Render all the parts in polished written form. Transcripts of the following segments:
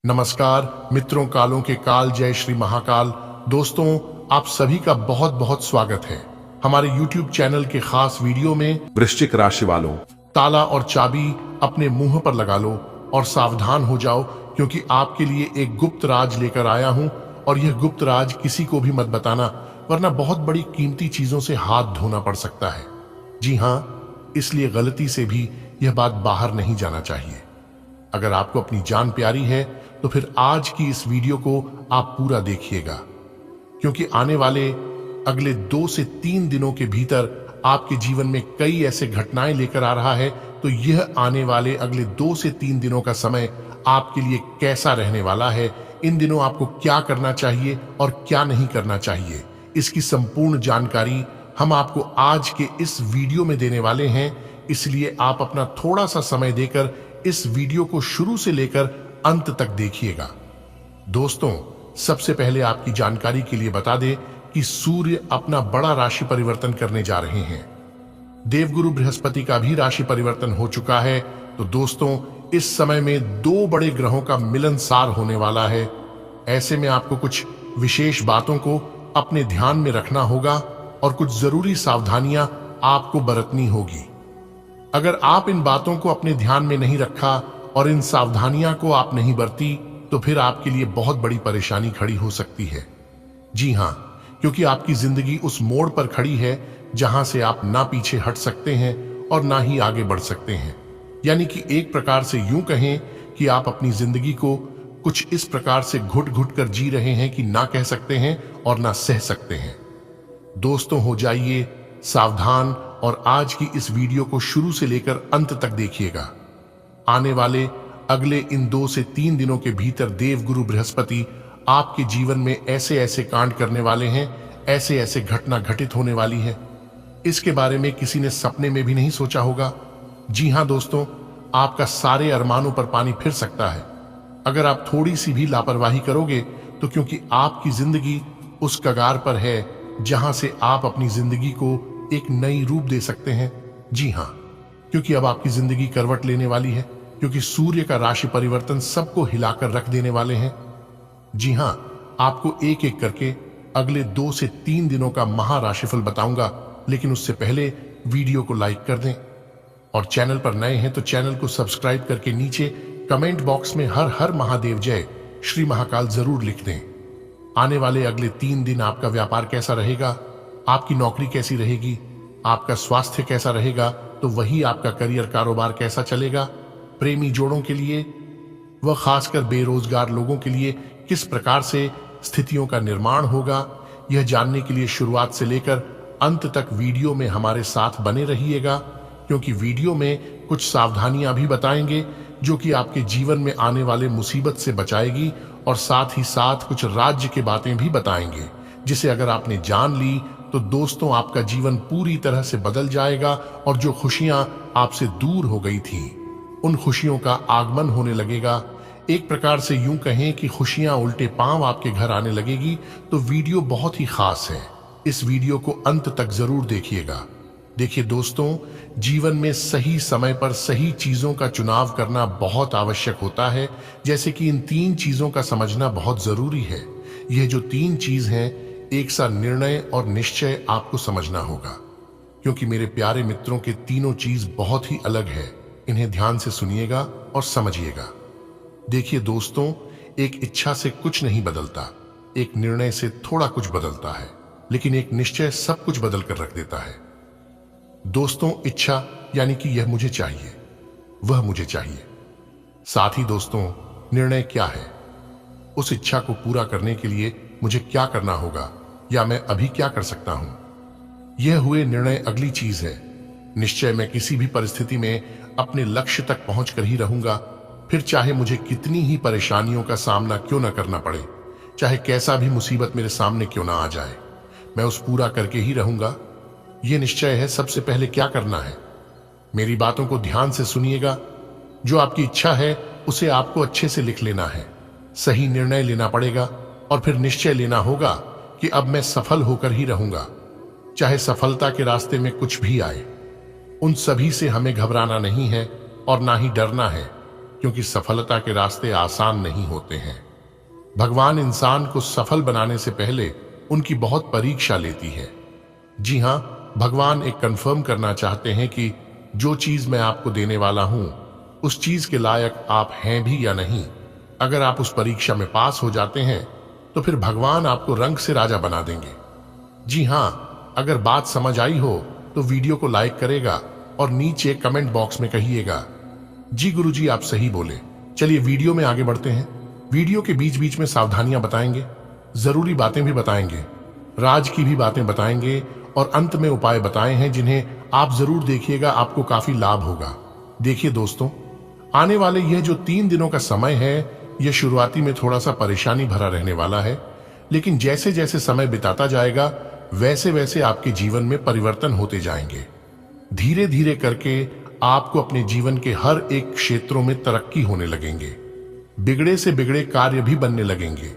नमस्कार मित्रों, कालों के काल जय श्री महाकाल। दोस्तों, आप सभी का बहुत बहुत स्वागत है हमारे YouTube चैनल के खास वीडियो में। वृश्चिक राशि वालों, ताला और चाबी अपने मुंह पर लगा लो और सावधान हो जाओ, क्योंकि आपके लिए एक गुप्त राज लेकर आया हूं। और यह गुप्त राज किसी को भी मत बताना, वरना बहुत बड़ी कीमती चीजों से हाथ धोना पड़ सकता है। जी हां, इसलिए गलती से भी यह बात बाहर नहीं जाना चाहिए। अगर आपको अपनी जान प्यारी है तो फिर आज की इस वीडियो को आप पूरा देखिएगा, क्योंकि आने वाले अगले 2 से 3 दिनों के भीतर आपके जीवन में कई ऐसे घटनाएं लेकर आ रहा है। तो यह आने वाले अगले 2 से 3 दिनों का समय आपके लिए कैसा रहने वाला है, इन दिनों आपको क्या करना चाहिए और क्या नहीं करना चाहिए, इसकी संपूर्ण जानकारी हम आपको आज के इस वीडियो में देने वाले हैं। इसलिए आप अपना थोड़ा सा समय देकर इस वीडियो को शुरू से लेकर अंत तक देखिएगा। दोस्तों, सबसे पहले आपकी जानकारी के लिए बता दें कि सूर्य अपना बड़ा राशि परिवर्तन करने जा रहे हैं। देवगुरु बृहस्पति का भी राशि परिवर्तन हो चुका है। तो दोस्तों, इस समय में 2 बड़े ग्रहों का मिलनसार होने वाला है। ऐसे में आपको कुछ विशेष बातों को अपने ध्यान में रखना होगा और कुछ जरूरी सावधानियां आपको बरतनी होगी। अगर आप इन बातों को अपने ध्यान में नहीं रखा और इन सावधानियां को आप नहीं बरती, तो फिर आपके लिए बहुत बड़ी परेशानी खड़ी हो सकती है। जी हां, क्योंकि आपकी जिंदगी उस मोड़ पर खड़ी है जहां से आप ना पीछे हट सकते हैं और ना ही आगे बढ़ सकते हैं। यानी कि एक प्रकार से यूं कहें कि आप अपनी जिंदगी को कुछ इस प्रकार से घुट घुट कर जी रहे हैं कि ना कह सकते हैं और ना सह सकते हैं। दोस्तों, हो जाइए सावधान और आज की इस वीडियो को शुरू से लेकर अंत तक देखिएगा। आने वाले अगले इन 2 से 3 दिनों के भीतर देवगुरु बृहस्पति आपके जीवन में ऐसे ऐसे कांड करने वाले हैं, ऐसे ऐसे घटना घटित होने वाली है, इसके बारे में किसी ने सपने में भी नहीं सोचा होगा। जी हां दोस्तों, आपका सारे अरमानों पर पानी फिर सकता है अगर आप थोड़ी सी भी लापरवाही करोगे। तो क्योंकि आपकी जिंदगी उस कगार पर है जहां से आप अपनी जिंदगी को एक नई रूप दे सकते हैं। जी हां, क्योंकि अब आपकी जिंदगी करवट लेने वाली है, क्योंकि सूर्य का राशि परिवर्तन सबको हिलाकर रख देने वाले हैं। जी हां, आपको एक एक करके अगले 2 से 3 दिनों का महाराशिफल बताऊंगा, लेकिन उससे पहले वीडियो को लाइक कर दें और चैनल पर नए हैं तो चैनल को सब्सक्राइब करके नीचे कमेंट बॉक्स में हर हर महादेव जय श्री महाकाल जरूर लिख दें। आने वाले अगले 3 दिन आपका व्यापार कैसा रहेगा, आपकी नौकरी कैसी रहेगी, आपका स्वास्थ्य कैसा रहेगा, तो वही आपका करियर कारोबार कैसा चलेगा, प्रेमी जोड़ों के लिए व खासकर बेरोजगार लोगों के लिए किस प्रकार से स्थितियों का निर्माण होगा, यह जानने के लिए शुरुआत से लेकर अंत तक वीडियो में हमारे साथ बने रहिएगा। क्योंकि वीडियो में कुछ सावधानियां भी बताएंगे जो कि आपके जीवन में आने वाले मुसीबत से बचाएगी, और साथ ही साथ कुछ राज्य की बातें भी बताएंगे, जिसे अगर आपने जान ली तो दोस्तों आपका जीवन पूरी तरह से बदल जाएगा और जो खुशियां आपसे दूर हो गई थी उन खुशियों का आगमन होने लगेगा। एक प्रकार से यूं कहें कि खुशियां उल्टे पांव आपके घर आने लगेगी। तो वीडियो बहुत ही खास है, इस वीडियो को अंत तक जरूर देखिएगा। देखिए दोस्तों, जीवन में सही समय पर सही चीजों का चुनाव करना बहुत आवश्यक होता है। जैसे कि इन 3 चीजों का समझना बहुत जरूरी है। यह जो 3 चीज हैं, एक सा निर्णय और निश्चय आपको समझना होगा, क्योंकि मेरे प्यारे मित्रों के तीनों चीज बहुत ही अलग है। इन्हें ध्यान से सुनिएगा और समझिएगा। देखिए दोस्तों, एक इच्छा से कुछ नहीं बदलता, एक निर्णय से थोड़ा कुछ बदलता है, लेकिन एक निश्चय सब कुछ बदल कर रख देता है। दोस्तों, इच्छा यानी कि यह मुझे चाहिए, वह मुझे चाहिए। साथ ही दोस्तों, निर्णय क्या है, उस इच्छा को पूरा करने के लिए मुझे क्या करना होगा या मैं अभी क्या कर सकता हूं, यह हुए निर्णय अगली चीज है। निश्चय मैं किसी भी परिस्थिति में अपने लक्ष्य तक पहुंच कर ही रहूंगा, फिर चाहे मुझे कितनी ही परेशानियों का सामना क्यों ना करना पड़े, चाहे कैसा भी मुसीबत मेरे सामने क्यों ना आ जाए, मैं उस पूरा करके ही रहूंगा। यह निश्चय है। सबसे पहले क्या करना है, मेरी बातों को ध्यान से सुनिएगा। जो आपकी इच्छा है उसे आपको अच्छे से लिख लेना है, सही निर्णय लेना पड़ेगा और फिर निश्चय लेना होगा कि अब मैं सफल होकर ही रहूंगा, चाहे सफलता के रास्ते में कुछ भी आए। उन सभी से हमें घबराना नहीं है और ना ही डरना है। क्योंकि सफलता के रास्ते आसान नहीं होते हैं। भगवान इंसान को सफल बनाने से पहले उनकी बहुत परीक्षा लेती है। जी हां, भगवान एक कंफर्म करना चाहते हैं कि जो चीज मैं आपको देने वाला हूं उस चीज के लायक आप हैं भी या नहीं। अगर आप उस परीक्षा में पास हो जाते हैं तो फिर भगवान आपको रंग से राजा बना देंगे। जी हां, अगर बात समझ आई हो तो वीडियो को लाइक करेगा और नीचे कमेंट बॉक्स में कहिएगा जी गुरुजी आप सही बोले। चलिए वीडियो में आगे बढ़ते हैं। वीडियो के बीच बीच में सावधानियां बताएंगे, जरूरी बातें भी बताएंगे, राज की भी बातें बताएंगे और अंत में उपाय बताए हैं जिन्हें आप जरूर देखिएगा, आपको काफी लाभ होगा। देखिए दोस्तों, आने वाले यह जो 3 दिनों का समय है यह शुरुआती में थोड़ा सा परेशानी भरा रहने वाला है, लेकिन जैसे जैसे समय बिताता जाएगा वैसे वैसे आपके जीवन में परिवर्तन होते जाएंगे। धीरे धीरे करके आपको अपने जीवन के हर एक क्षेत्रों में तरक्की होने लगेंगे। बिगड़े से बिगड़े कार्य भी बनने लगेंगे।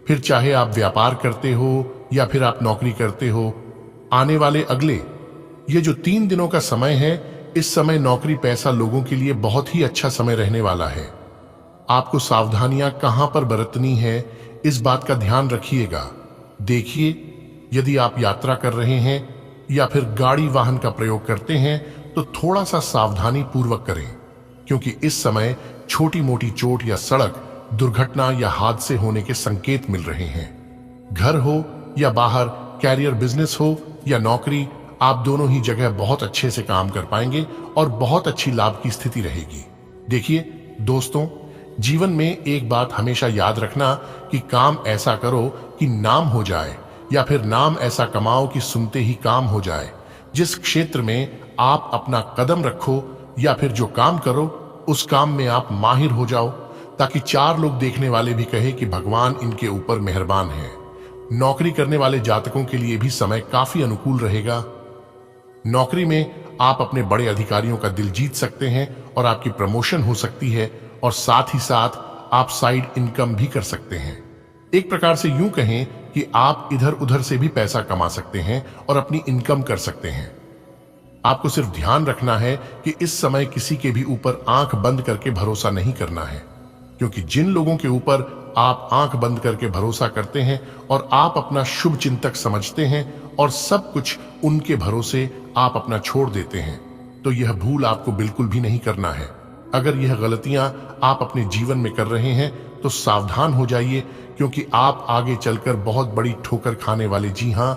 फिर चाहे आप व्यापार करते हो या फिर आप नौकरी करते हो, आने वाले अगले ये जो 3 दिनों का समय है, इस समय नौकरी पैसा लोगों के लिए बहुत ही अच्छा समय रहने वाला है। आपको सावधानियां कहां पर बरतनी है इस बात का ध्यान रखिएगा। देखिए, यदि आप यात्रा कर रहे हैं या फिर गाड़ी वाहन का प्रयोग करते हैं तो थोड़ा सा सावधानी पूर्वक करें, क्योंकि इस समय छोटी मोटी चोट या सड़क दुर्घटना या हादसे होने के संकेत मिल रहे हैं। घर हो या बाहर, कैरियर बिजनेस हो या नौकरी, आप दोनों ही जगह बहुत अच्छे से काम कर पाएंगे और बहुत अच्छी लाभ की स्थिति रहेगी। देखिए दोस्तों, जीवन में एक बात हमेशा याद रखना कि काम ऐसा करो कि नाम हो जाए, या फिर नाम ऐसा कमाओ कि सुनते ही काम हो जाए। जिस क्षेत्र में आप अपना कदम रखो या फिर जो काम करो उस काम में आप माहिर हो जाओ, ताकि 4 लोग देखने वाले भी कहे कि भगवान इनके ऊपर मेहरबान है। नौकरी करने वाले जातकों के लिए भी समय काफी अनुकूल रहेगा। नौकरी में आप अपने बड़े अधिकारियों का दिल जीत सकते हैं और आपकी प्रमोशन हो सकती है, और साथ ही साथ आप साइड इनकम भी कर सकते हैं। एक प्रकार से यूं कहें कि आप इधर उधर से भी पैसा कमा सकते हैं और अपनी इनकम कर सकते हैं। आपको सिर्फ ध्यान रखना है कि इस समय किसी के भी ऊपर आंख बंद करके भरोसा नहीं करना है, क्योंकि जिन लोगों के ऊपर आप आंख बंद करके भरोसा करते हैं और आप अपना शुभ चिंतक समझते हैं और सब कुछ उनके भरोसे आप अपना छोड़ देते हैं, तो यह भूल आपको बिल्कुल भी नहीं करना है। अगर यह गलतियां आप अपने जीवन में कर रहे हैं तो सावधान हो जाइए, क्योंकि आप आगे चलकर बहुत बड़ी ठोकर खाने वाले। जी हां,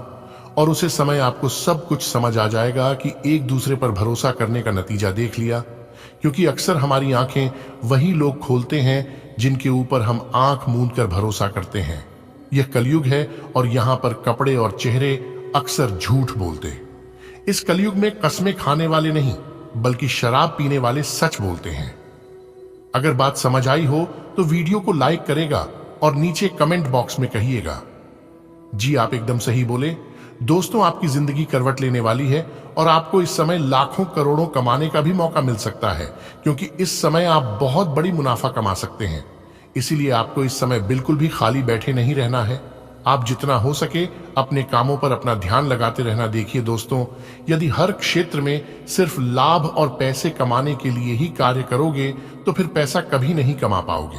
और उसे समय आपको सब कुछ समझ आ जाएगा कि एक दूसरे पर भरोसा करने का नतीजा देख लिया, क्योंकि अक्सर हमारी आंखें वही लोग खोलते हैं जिनके ऊपर हम आंख मूंद कर भरोसा करते हैं। यह कलयुग है और यहाँ पर कपड़े और चेहरे अक्सर झूठ बोलते। इस कलयुग में कस्में खाने वाले नहीं बल्कि शराब पीने वाले सच बोलते हैं। अगर बात समझ आई हो तो वीडियो को लाइक करेगा और नीचे कमेंट बॉक्स में कहिएगा जी आप एकदम सही बोले। दोस्तों, आपकी जिंदगी करवट लेने वाली है और आपको इस समय लाखों करोड़ों कमाने का भी मौका मिल सकता है, क्योंकि इस समय आप बहुत बड़ी मुनाफा कमा सकते हैं। इसीलिए आपको इस समय बिल्कुल भी खाली बैठे नहीं रहना है। आप जितना हो सके अपने कामों पर अपना ध्यान लगाते रहना। देखिए दोस्तों, यदि हर क्षेत्र में सिर्फ लाभ और पैसे कमाने के लिए ही कार्य करोगे तो फिर पैसा कभी नहीं कमा पाओगे।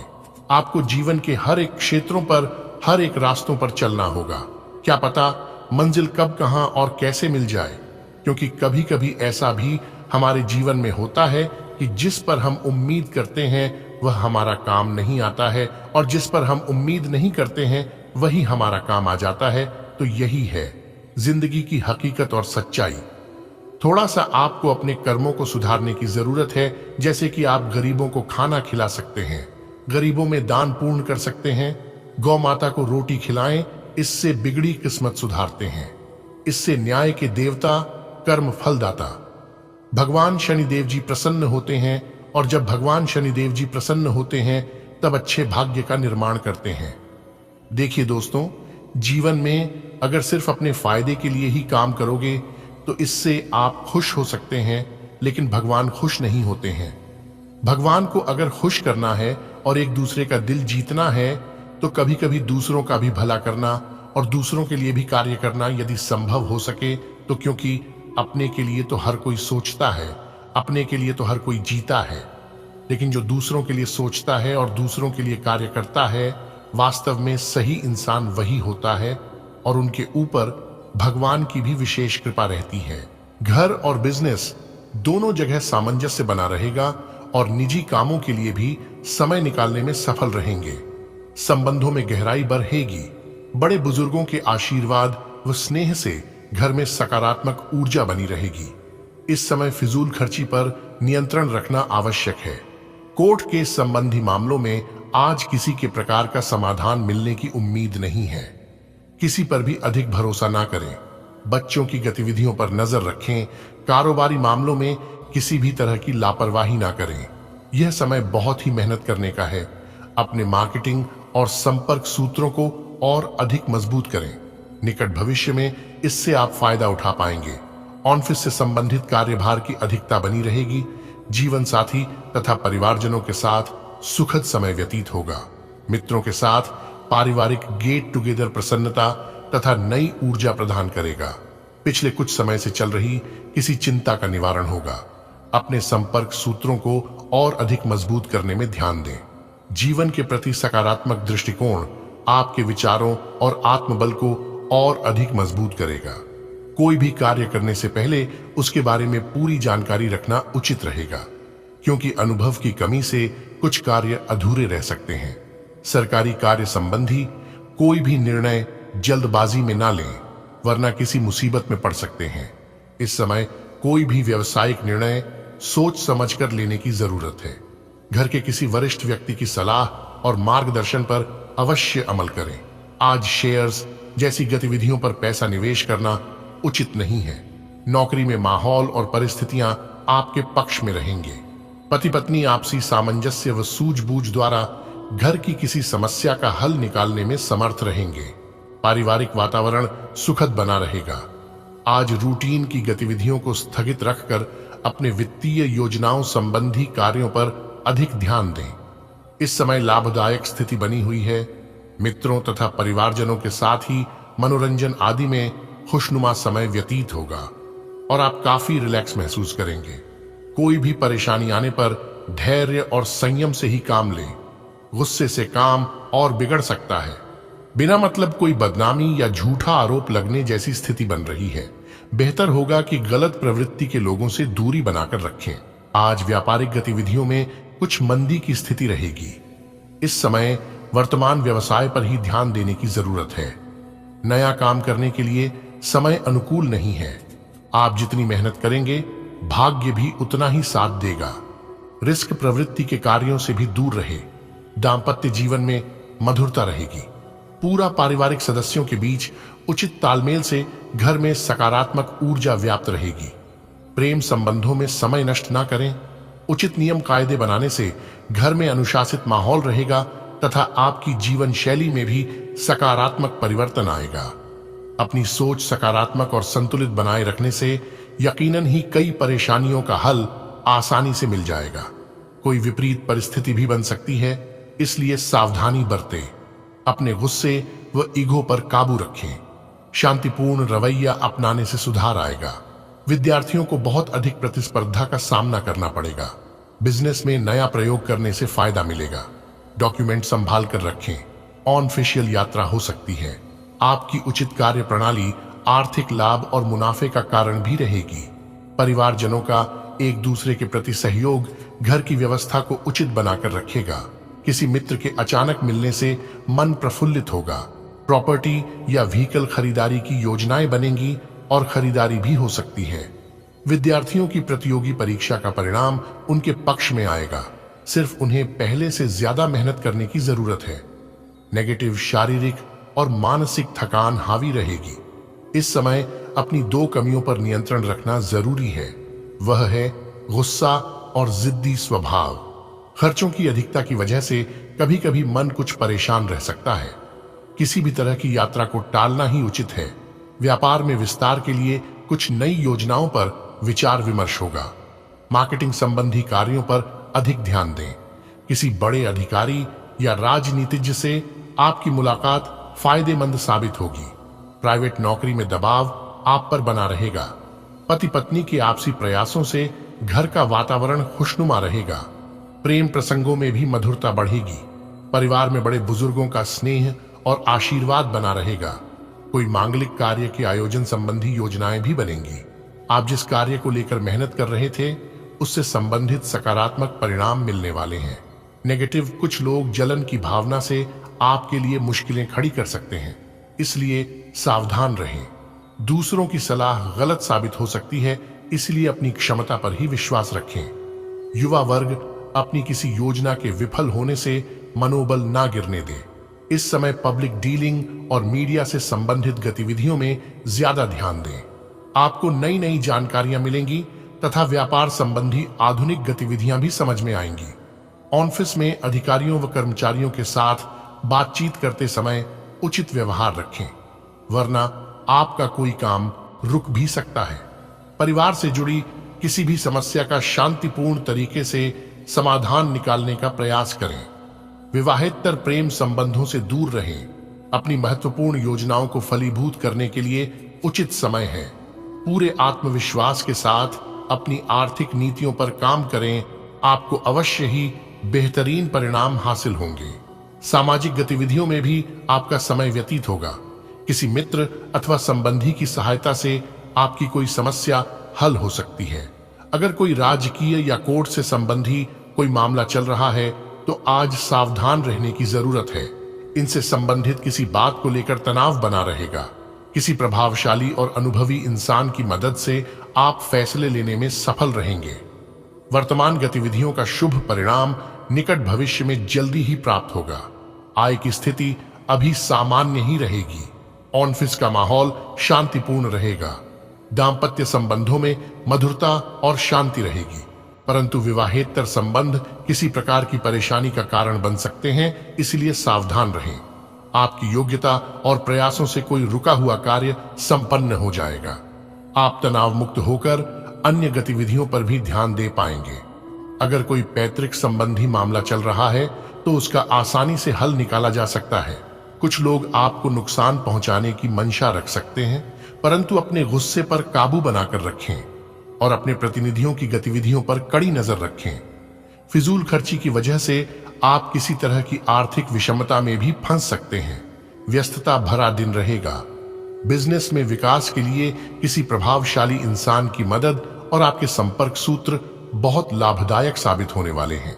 आपको जीवन के हर एक क्षेत्रों पर, हर एक रास्तों पर चलना होगा। क्या पता मंजिल कब, कहां और कैसे मिल जाए, क्योंकि कभी कभी ऐसा भी हमारे जीवन में होता है कि जिस पर हम उम्मीद करते हैं वह हमारा काम नहीं आता है, और जिस पर हम उम्मीद नहीं करते हैं वही हमारा काम आ जाता है। तो यही है जिंदगी की हकीकत और सच्चाई। थोड़ा सा आपको अपने कर्मों को सुधारने की जरूरत है, जैसे कि आप गरीबों को खाना खिला सकते हैं, गरीबों में दान पूर्ण कर सकते हैं, गौ माता को रोटी खिलाएं, इससे बिगड़ी किस्मत सुधारते हैं। इससे न्याय के देवता, कर्म फलदाता भगवान शनिदेव जी प्रसन्न होते हैं, और जब भगवान शनिदेव जी प्रसन्न होते हैं तब अच्छे भाग्य का निर्माण करते हैं। देखिए दोस्तों, जीवन में अगर सिर्फ अपने फायदे के लिए ही काम करोगे तो इससे आप खुश हो सकते हैं, लेकिन भगवान खुश नहीं होते हैं। भगवान को अगर खुश करना है और एक दूसरे का दिल जीतना है तो कभी कभी दूसरों का भी भला करना और दूसरों के लिए भी कार्य करना यदि संभव हो सके तो, क्योंकि अपने के लिए तो हर कोई सोचता है, अपने के लिए तो हर कोई जीता है। लेकिन जो दूसरों के लिए सोचता है और दूसरों के लिए कार्य करता है, वास्तव में सही इंसान वही होता है और उनके ऊपर भगवान की भी विशेष कृपा रहती है। घर और बिजनेस दोनों जगह सामंजस्य बना रहेगा और निजी कामों के लिए भी समय निकालने में सफल रहेंगे। संबंधों में गहराई बढ़ेगी। बड़े बुजुर्गों के आशीर्वाद व स्नेह से घर में सकारात्मक ऊर्जा बनी रहेगी। इस समय फिजूल खर्ची पर नियंत्रण रखना आवश्यक है। कोर्ट के संबंधी मामलों में आज किसी के प्रकार का समाधान मिलने की उम्मीद नहीं है। किसी पर भी अधिक भरोसा ना करें। बच्चों की गतिविधियों पर नजर रखें। कारोबारी मामलों में किसी भी तरह की लापरवाही ना करें। यह समय बहुत ही मेहनत करने का है। अपने मार्केटिंग और संपर्क सूत्रों को और अधिक मजबूत करें। निकट भविष्य में इससे आप फायदा उठा पाएंगे। ऑफिस से संबंधित कार्यभार की अधिकता बनी रहेगी। जीवन साथी तथा परिवारजनों के साथ सुखद समय व्यतीत होगा। मित्रों के साथ पारिवारिक गेट टुगेदर प्रसन्नता तथा नई ऊर्जा प्रदान करेगा। पिछले कुछ समय से चल रही किसी चिंता का निवारण होगा। अपने संपर्क सूत्रों को और अधिक मजबूत करने में ध्यान दें। जीवन के प्रति सकारात्मक दृष्टिकोण आपके विचारों और आत्मबल को और अधिक मजबूत करेगा। कोई भी कार्य करने से पहले उसके बारे में पूरी जानकारी रखना उचित रहेगा, क्योंकि अनुभव की कमी से कुछ कार्य अधूरे रह सकते हैं। सरकारी कार्य संबंधी कोई भी निर्णय जल्दबाजी में ना लें, वरना किसी मुसीबत में पड़ सकते हैं। इस समय कोई भी व्यावसायिक निर्णय सोच समझकर लेने की जरूरत है। घर के किसी वरिष्ठ व्यक्ति की सलाह और मार्गदर्शन पर अवश्य अमल करें। आज शेयर्स जैसी गतिविधियों पर पैसा निवेश करना उचित नहीं है। नौकरी में माहौल और परिस्थितियां आपके पक्ष में रहेंगे। पति पत्नी आपसी सामंजस्य व सूझबूझ द्वारा घर की किसी समस्या का हल निकालने में समर्थ रहेंगे। पारिवारिक वातावरण सुखद बना रहेगा। आज रूटीन की गतिविधियों को स्थगित रखकर अपने वित्तीय योजनाओं संबंधी कार्यों पर अधिक ध्यान दें। इस समय लाभदायक स्थिति बनी हुई है। मित्रों तथा परिवारजनों के साथ ही मनोरंजन आदि में खुशनुमा समय व्यतीत होगा और आप काफी रिलैक्स महसूस करेंगे। कोई भी परेशानी आने पर धैर्य और संयम से ही काम लें। गुस्से से काम और बिगड़ सकता है। बिना मतलब कोई बदनामी या झूठा आरोप लगने जैसी स्थिति बन रही है। बेहतर होगा कि गलत प्रवृत्ति के लोगों से दूरी बनाकर रखें। आज व्यापारिक गतिविधियों में कुछ मंदी की स्थिति रहेगी। इस समय वर्तमान व्यवसाय पर ही ध्यान देने की जरूरत है। नया काम करने के लिए समय अनुकूल नहीं है। आप जितनी मेहनत करेंगे, भाग्य भी उतना ही साथ देगा। रिस्क प्रवृत्ति के कार्यों से भी दूर रहे। दाम्पत्य जीवन में मधुरता रहेगी। पूरा पारिवारिक सदस्यों के बीच उचित तालमेल से घर में सकारात्मक ऊर्जा व्याप्त रहेगी। प्रेम संबंधों में समय नष्ट ना करें। उचित नियम कायदे बनाने से घर में अनुशासित माहौल रहेगा तथा आपकी जीवन शैली में भी सकारात्मक परिवर्तन आएगा। अपनी सोच सकारात्मक और संतुलित बनाए रखने से यकीनन ही कई परेशानियों का हल आसानी से मिल जाएगा। कोई विपरीत परिस्थिति भी बन सकती है, इसलिए सावधानी बरतें। अपने गुस्से व ईगो पर काबू रखें। शांतिपूर्ण रवैया अपनाने से सुधार आएगा। विद्यार्थियों को बहुत अधिक प्रतिस्पर्धा का सामना करना पड़ेगा। बिजनेस में नया प्रयोग करने से फायदा मिलेगा। डॉक्यूमेंट संभाल कर रखें। ऑनऑफिशियल यात्रा हो सकती है। आपकी उचित कार्य प्रणाली आर्थिक लाभ और मुनाफे का कारण भी रहेगी। परिवारजनों का एक दूसरे के प्रति सहयोग घर की व्यवस्था को उचित बनाकर रखेगा। किसी मित्र के अचानक मिलने से मन प्रफुल्लित होगा। प्रॉपर्टी या व्हीकल खरीदारी की योजनाएं बनेंगी और खरीदारी भी हो सकती है। विद्यार्थियों की प्रतियोगी परीक्षा का परिणाम उनके पक्ष में आएगा। सिर्फ उन्हें पहले से ज्यादा मेहनत करने की जरूरत है। नेगेटिव शारीरिक और मानसिक थकान हावी रहेगी। इस समय अपनी दो कमियों पर नियंत्रण रखना जरूरी है। वह है गुस्सा और जिद्दी स्वभाव। खर्चों की अधिकता की वजह से कभी कभी मन कुछ परेशान रह सकता है। किसी भी तरह की यात्रा को टालना ही उचित है। व्यापार में विस्तार के लिए कुछ नई योजनाओं पर विचार विमर्श होगा। मार्केटिंग संबंधी कार्यों पर अधिक ध्यान दें। किसी बड़े अधिकारी या राजनीतिज्ञ से आपकी मुलाकात फायदेमंद साबित होगी। प्राइवेट नौकरी में दबाव आप पर बना रहेगा। पति पत्नी के आपसी प्रयासों से घर का वातावरण खुशनुमा रहेगा। प्रेम प्रसंगों में भी मधुरता बढ़ेगी। परिवार में बड़े बुजुर्गों का स्नेह और आशीर्वाद बना रहेगा। कोई मांगलिक कार्य के आयोजन संबंधी योजनाएं भी बनेंगी। आप जिस कार्य को लेकर मेहनत कर रहे थे उससे संबंधित सकारात्मक परिणाम मिलने वाले हैं। नेगेटिव कुछ लोग जलन की भावना से आपके लिए मुश्किलें खड़ी कर सकते हैं, इसलिए सावधान रहें। दूसरों की सलाह गलत साबित हो सकती है, इसलिए अपनी क्षमता पर ही विश्वास रखें। युवा वर्ग अपनी किसी योजना के विफल होने से मनोबल ना गिरने दे। इस समय पब्लिक डीलिंग और मीडिया से संबंधित गतिविधियों में ज्यादा ध्यान दें। आपको नई नई जानकारियां मिलेंगी तथा व्यापार संबंधी आधुनिक गतिविधियां भी समझ में आएंगी। ऑफिस में अधिकारियों व कर्मचारियों के साथ बातचीत करते समय उचित व्यवहार रखें, वरना आपका कोई काम रुक भी सकता है। परिवार से जुड़ी किसी भी समस्या का शांतिपूर्ण तरीके से समाधान निकालने का प्रयास करें। विवाहेतर प्रेम संबंधों से दूर रहें। अपनी महत्वपूर्ण योजनाओं को फलीभूत करने के लिए उचित समय है। पूरे आत्मविश्वास के साथ अपनी आर्थिक नीतियों पर काम करें, आपको अवश्य ही बेहतरीन परिणाम हासिल होंगे। सामाजिक गतिविधियों में भी आपका समय व्यतीत होगा। किसी मित्र अथवा संबंधी की सहायता से आपकी कोई समस्या हल हो सकती है। अगर कोई राजकीय या कोर्ट से संबंधी कोई मामला चल रहा है तो आज सावधान रहने की जरूरत है। इनसे संबंधित किसी बात को लेकर तनाव बना रहेगा। किसी प्रभावशाली और अनुभवी इंसान की मदद से आप फैसले लेने में सफल रहेंगे। वर्तमान गतिविधियों का शुभ परिणाम निकट भविष्य में जल्दी ही प्राप्त होगा। आय की स्थिति अभी सामान्य ही रहेगी। ऑफिस का माहौल शांतिपूर्ण रहेगा। दाम्पत्य संबंधों में मधुरता और शांति रहेगी, परंतु विवाहेतर संबंध किसी प्रकार की परेशानी का कारण बन सकते हैं, इसलिए सावधान रहें। आपकी योग्यता और प्रयासों से कोई रुका हुआ कार्य संपन्न हो जाएगा। आप तनाव मुक्त होकर अन्य गतिविधियों पर भी ध्यान दे पाएंगे। अगर कोई पैतृक संबंधी मामला चल रहा है तो उसका आसानी से हल निकाला जा सकता है। कुछ लोग आपको नुकसान पहुंचाने की मंशा रख सकते हैं, परंतु अपने गुस्से पर काबू बनाकर रखें और अपने प्रतिनिधियों की गतिविधियों पर कड़ी नजर रखें। फिजूल खर्ची की वजह से आप किसी तरह की आर्थिक विषमता में भी फंस सकते हैं। व्यस्तता भरा दिन रहेगा। बिजनेस में विकास के लिए किसी प्रभावशाली इंसान की मदद और आपके संपर्क सूत्र बहुत लाभदायक साबित होने वाले हैं।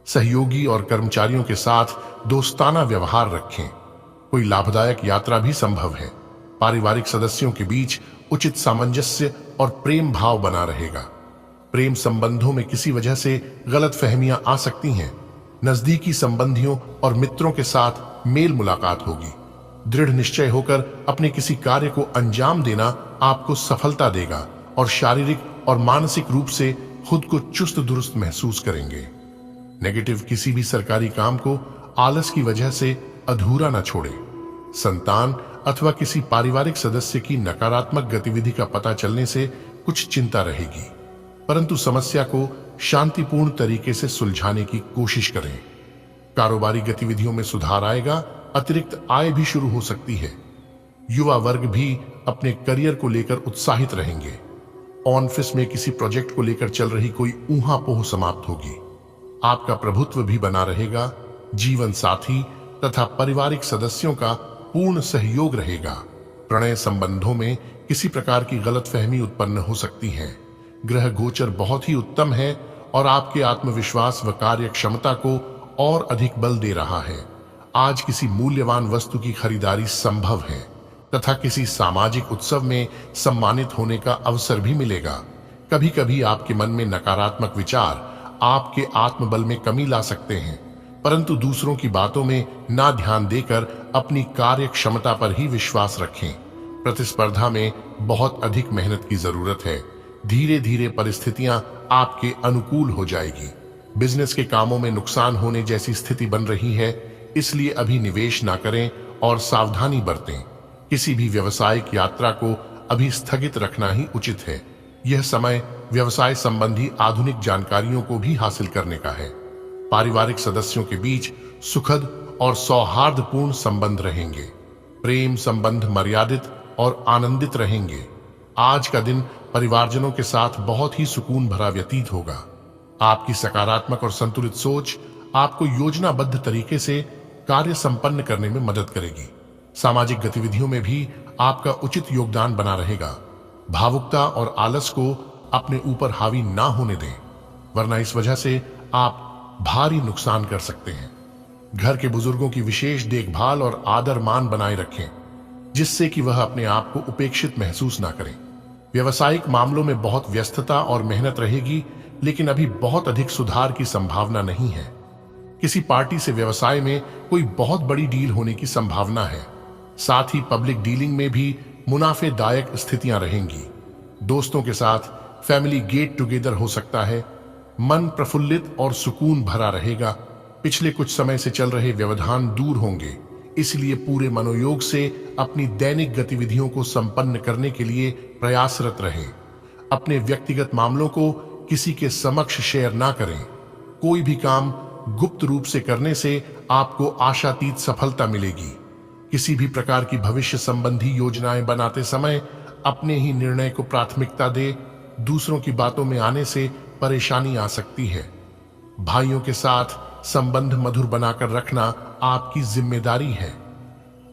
सहयोगी और कर्मचारियों के साथ दोस्ताना व्यवहार रखें। कोई लाभदायक यात्रा भी संभव है। पारिवारिक सदस्यों के बीच उचित सामंजस्य और प्रेम भाव बना रहेगा। प्रेम संबंधों में किसी वजह से गलत फहमियां आ सकती हैं। नजदीकी संबंधियों और मित्रों के साथ मेल मुलाकात होगी। दृढ़ निश्चय होकर अपने किसी कार्य को अंजाम देना आपको सफलता देगा और शारीरिक और मानसिक रूप से खुद को चुस्त दुरुस्त महसूस करेंगे। नेगेटिव किसी भी सरकारी काम को आलस की वजह से अधूरा न छोड़े। संतान अथवा किसी पारिवारिक सदस्य की नकारात्मक गतिविधि का पता चलने से कुछ चिंता रहेगी, परंतु समस्या को शांतिपूर्ण तरीके से सुलझाने की कोशिश करें। कारोबारी गतिविधियों में सुधार आएगा। अतिरिक्त आय भी शुरू हो सकती है। युवा वर्ग भी अपने करियर को लेकर उत्साहित रहेंगे। ऑफिस में किसी प्रोजेक्ट को लेकर चल रही कोई ऊहापोह समाप्त होगी। आपका प्रभुत्व भी बना रहेगा। जीवन साथी तथा पारिवारिक सदस्यों का पूर्ण सहयोग रहेगा। प्रणय संबंधों में किसी प्रकार की गलतफहमी उत्पन्न हो सकती है। ग्रह गोचर बहुत ही उत्तम है और आपके आत्मविश्वास व कार्य क्षमता को और अधिक बल दे रहा है। आज किसी मूल्यवान वस्तु की खरीदारी संभव है तथा किसी सामाजिक उत्सव में सम्मानित होने का अवसर भी मिलेगा। कभी कभी आपके मन में नकारात्मक विचार आपके आत्मबल में कमी ला सकते हैं, परंतु दूसरों की बातों में ना ध्यान देकर अपनी कार्य क्षमता पर ही विश्वास रखें। प्रतिस्पर्धा में बहुत अधिक मेहनत की जरूरत है। धीरे धीरे परिस्थितियां आपके अनुकूल हो जाएगी। बिजनेस के कामों में नुकसान होने जैसी स्थिति बन रही है, इसलिए अभी निवेश ना करें और सावधानी बरतें। किसी भी व्यवसायिक यात्रा को अभी स्थगित रखना ही उचित है। यह समय व्यवसाय संबंधी आधुनिक जानकारियों को भी हासिल करने का है। पारिवारिक सदस्यों के बीच सुखद और सौहार्दपूर्ण संबंध रहेंगे। प्रेम संबंध मर्यादित और आनंदित रहेंगे। आज का दिन परिवारजनों के साथ बहुत ही सुकून भरा व्यतीत होगा। आपकी सकारात्मक और संतुलित सोच आपको योजनाबद्ध तरीके से कार्य संपन्न करने में मदद करेगी। सामाजिक गतिविधियों में भी आपका उचित योगदान बना रहेगा। भावुकता और आलस को अपने ऊपर हावी ना होने दें, वरना इस वजह से आप भारी नुकसान कर सकते हैं। घर के बुजुर्गों की विशेष देखभाल और आदर मान बनाए रखें, जिससे कि वह अपने आप को उपेक्षित महसूस ना करें। व्यवसायिक मामलों में बहुत व्यस्तता और मेहनत रहेगी, लेकिन अभी बहुत अधिक सुधार की संभावना नहीं है। किसी पार्टी से व्यवसाय में कोई बहुत बड़ी डील होने की संभावना है। साथ ही पब्लिक डीलिंग में भी मुनाफेदायक स्थितियां रहेंगी। दोस्तों के साथ फैमिली गेट टुगेदर हो सकता है। मन प्रफुल्लित और सुकून भरा रहेगा। पिछले कुछ समय से चल रहे व्यवधान दूर होंगे, इसलिए पूरे मनोयोग से अपनी दैनिक गतिविधियों को संपन्न करने के लिए प्रयासरत रहें। अपने व्यक्तिगत मामलों को किसी के समक्ष शेयर ना करें। कोई भी काम गुप्त रूप से करने से आपको आशातीत सफलता मिलेगी। किसी भी प्रकार की भविष्य संबंधी योजनाएं बनाते समय अपने ही निर्णय को प्राथमिकता दे। दूसरों की बातों में आने से परेशानी आ सकती है। भाइयों के साथ संबंध मधुर बनाकर रखना आपकी जिम्मेदारी है।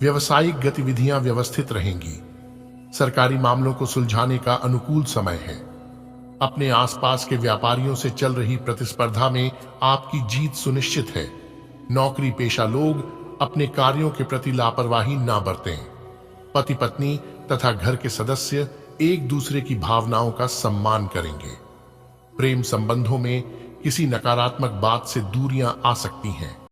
व्यवसायिक गतिविधियां व्यवस्थित रहेंगी। सरकारी मामलों को सुलझाने का अनुकूल समय है। अपने आसपास के व्यापारियों से चल रही प्रतिस्पर्धा में आपकी जीत सुनिश्चित है। नौकरी पेशा लोग अपने कार्यों के प्रति लापरवाही ना बरतें। पति पत्नी तथा घर के सदस्य एक दूसरे की भावनाओं का सम्मान करेंगे। प्रेम संबंधों में किसी नकारात्मक बात से दूरियां आ सकती हैं।